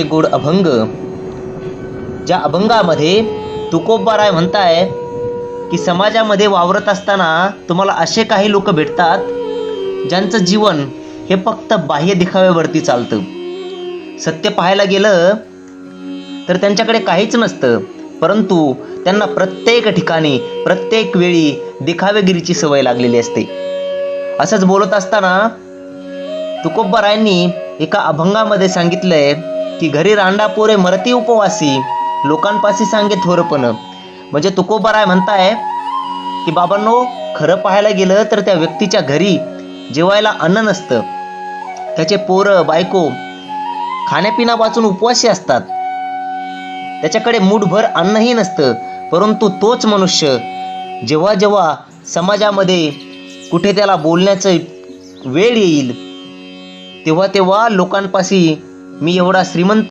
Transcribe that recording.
गोड अभंग. ज्या अभंगामध्ये तुकोबाराय म्हणताय की समाजामध्ये वावरत असताना तुम्हाला असे काही लोक भेटतात ज्यांचं जीवन हे फक्त बाह्य दिखाव्यावरती चालतं. सत्य पाहायला गेलं तर त्यांच्याकडे काहीच नसतं, परंतु त्यांना प्रत्येक ठिकाणी प्रत्येक वेळी दिखावेगिरीची सवय लागलेली असते. असंच बोलत असताना तुकोबारायांनी एका अभंगामध्ये सांगितलंय की घरी रांडा पोरे मरती उपवासी, लोकांपाशी सांगे थोरपण. म्हणजे तुकोबाराय म्हणताय की बाबांनो, खरं पाहायला गेलं तर त्या व्यक्तीच्या घरी जेवायला अन्न नसतं, त्याचे पोरं बायको खाण्यापिण्या वाचून उपवासी असतात, त्याच्याकडे मूठभर अन्नही नसतं, परंतु तोच मनुष्य जेव्हा जेव्हा समाजामध्ये कुठे त्याला बोलण्याचं वेळ येईल तेव्हा तेव्हा लोकांपाशी मी एवढा श्रीमंत